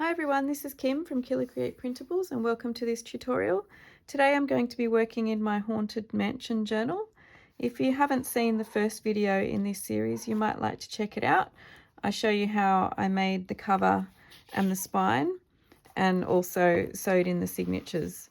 Hi everyone, this is Kim from KILA Create Printables and welcome to this tutorial. Today I'm going to be working in my Haunted Mansion journal. If you haven't seen the first video in this series, you might like to check it out. I show you how I made the cover and the spine and also sewed in the signatures.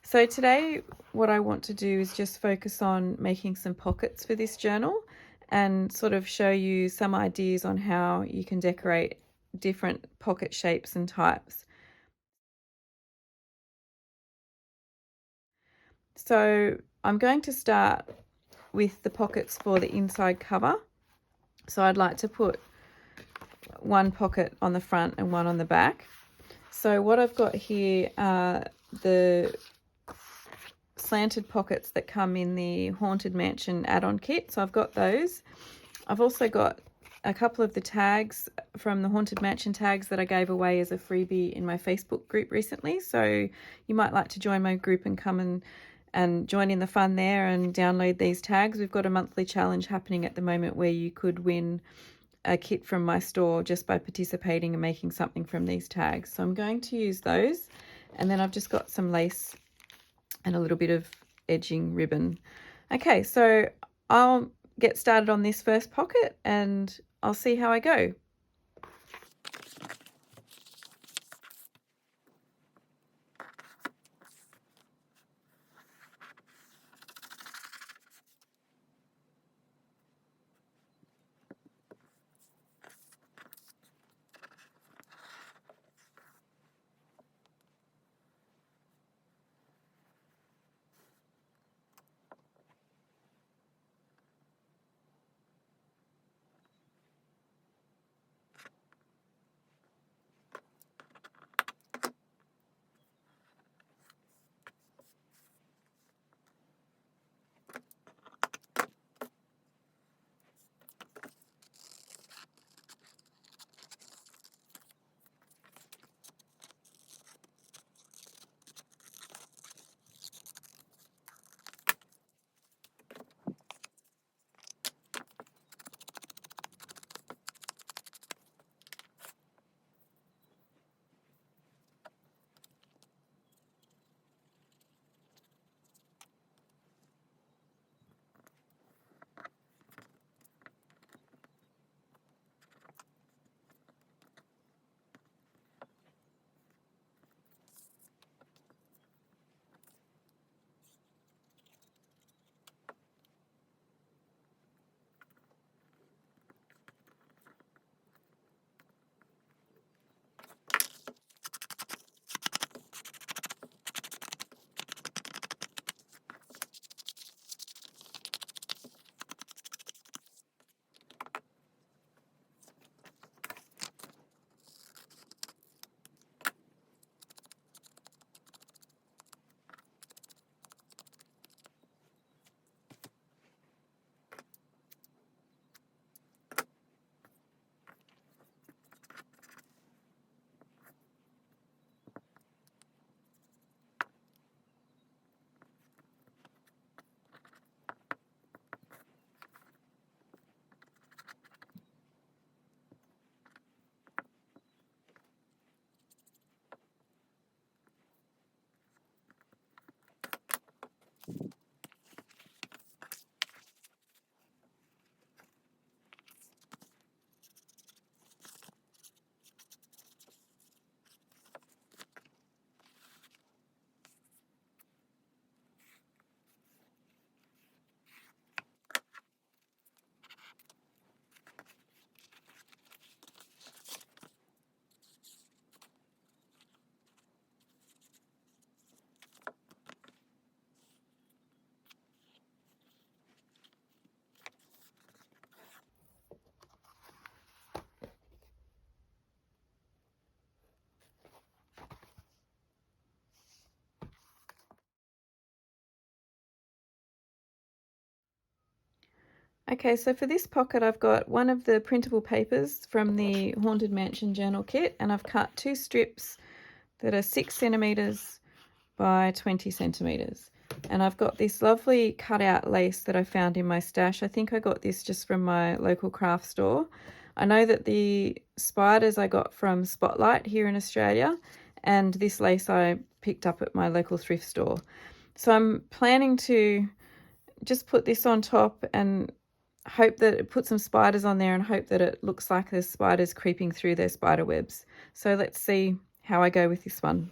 So today what I want to do is just focus on making some pockets for this journal and sort of show you some ideas on how you can decorate different pocket shapes and types. So I'm going to start with the pockets for the inside cover. So I'd like to put one pocket on the front and one on the back. So what I've got here are the slanted pockets that come in the Haunted Mansion add-on kit. So I've got those. I've also got a couple of the tags from the Haunted Mansion tags that I gave away as a freebie in my Facebook group recently. So you might like to join my group and come and join in the fun there and download these tags. We've got a monthly challenge happening at the moment where you could win a kit from my store just by participating and making something from these tags. So I'm going to use those, and then I've just got some lace and a little bit of edging ribbon. Okay, so I'll get started on this first pocket and I'll see how I go. Okay, so for this pocket I've got one of the printable papers from the Haunted Mansion journal kit, and I've cut two strips that are 6 centimeters by 20 centimeters. And I've got this lovely cutout lace that I found in my stash. I think I got this just from my local craft store. I know that the spiders I got from Spotlight here in Australia, and this lace I picked up at my local thrift store. So I'm planning to just put this on top and hope that it puts some spiders on there and hope that it looks like there's spiders creeping through their spider webs. So let's see how I go with this one.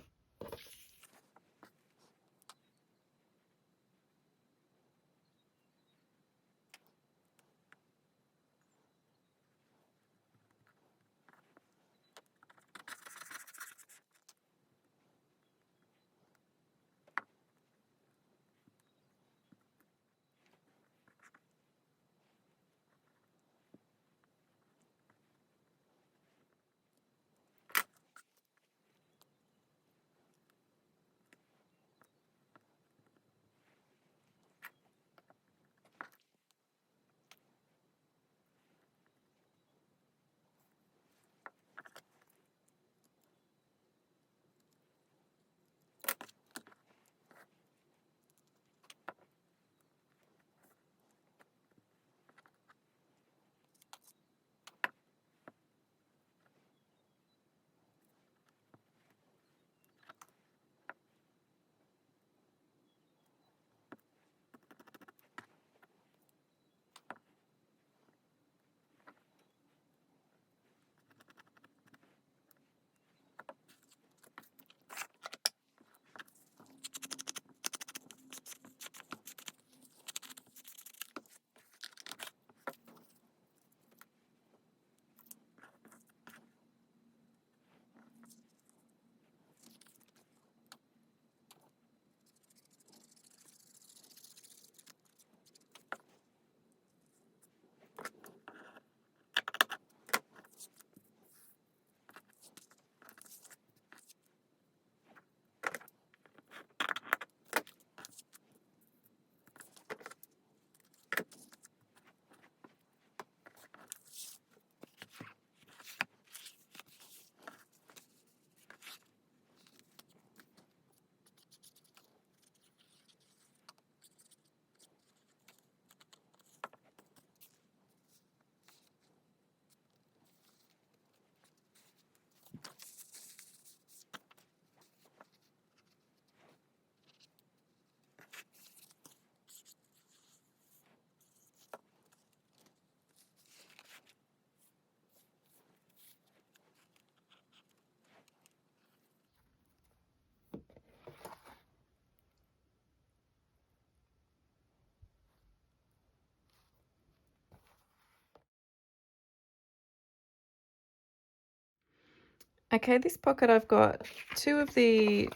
Okay, this pocket I've got two of the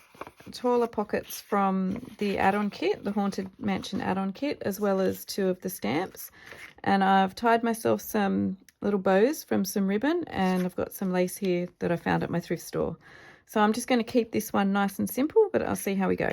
taller pockets from the add-on kit, the Haunted Mansion add-on kit, as well as two of the stamps. And I've tied myself some little bows from some ribbon, and I've got some lace here that I found at my thrift store. So I'm just going to keep this one nice and simple, but I'll see how we go.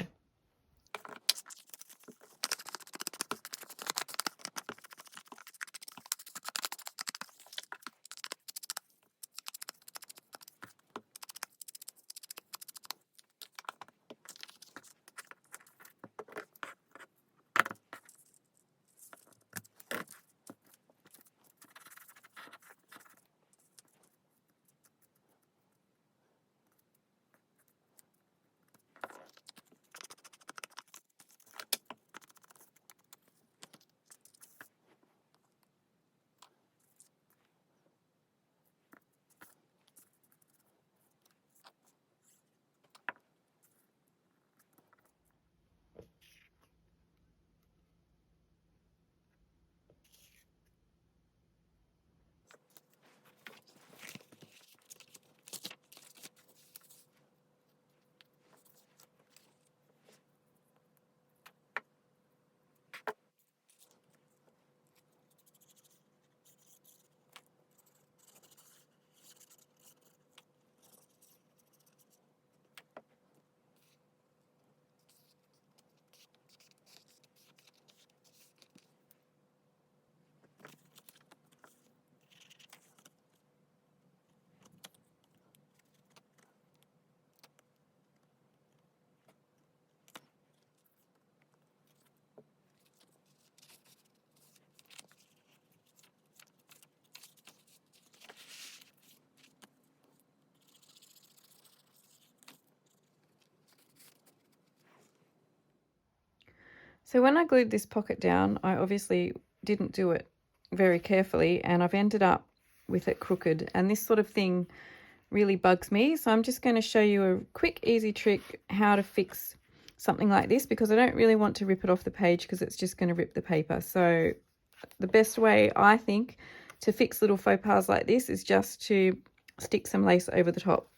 So when I glued this pocket down, I obviously didn't do it very carefully, and I've ended up with it crooked, and this sort of thing really bugs me. So I'm just going to show you a quick easy trick how to fix something like this, because I don't really want to rip it off the page because it's just going to rip the paper. So the best way, I think, to fix little faux pas like this is just to stick some lace over the top.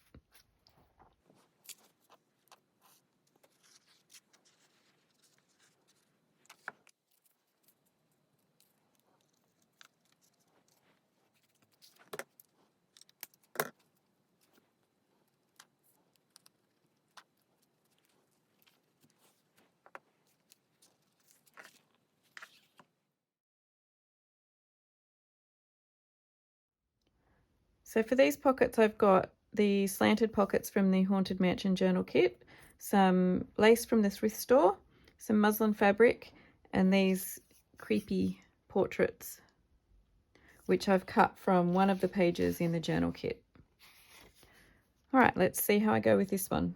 So for these pockets, I've got the slanted pockets from the Haunted Mansion Journal Kit, some lace from the thrift store, some muslin fabric, and these creepy portraits, which I've cut from one of the pages in the journal kit. All right, let's see how I go with this one.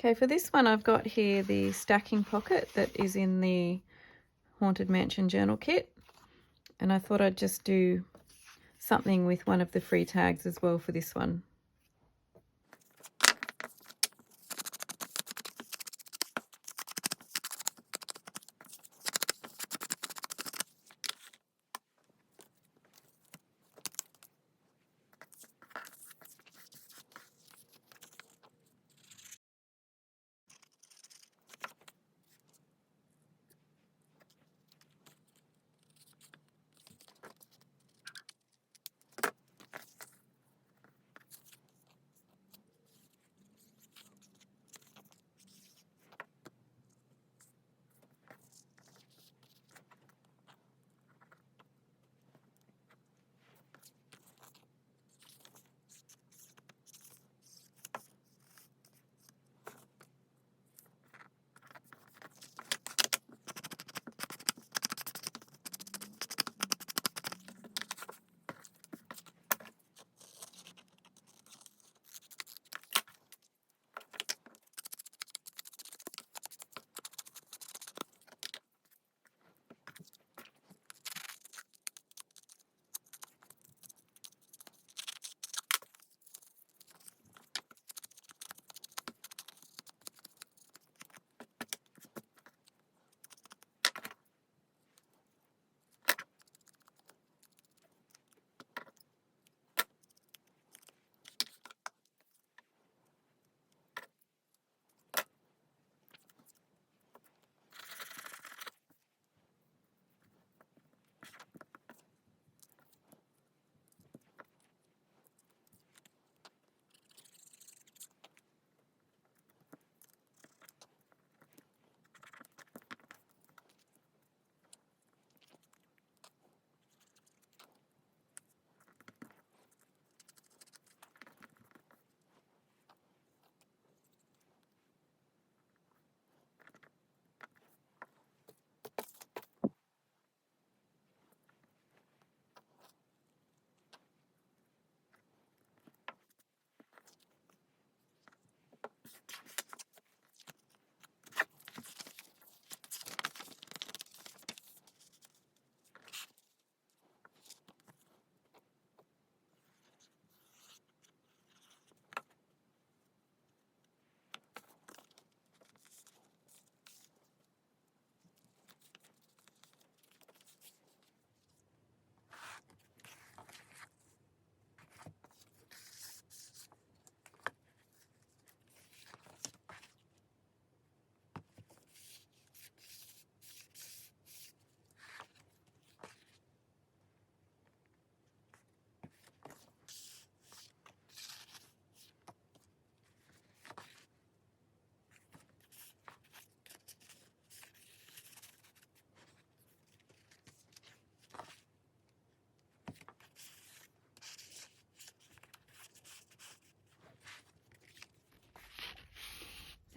Okay, for this one I've got here the stacking pocket that is in the Haunted Mansion Journal Kit, and I thought I'd just do something with one of the free tags as well for this one.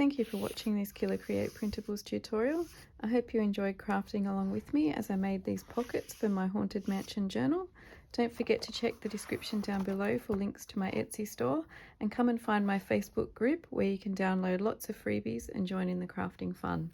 Thank you for watching this KILA Create Printables tutorial. I hope you enjoyed crafting along with me as I made these pockets for my Haunted Mansion journal. Don't forget to check the description down below for links to my Etsy store, and come and find my Facebook group where you can download lots of freebies and join in the crafting fun.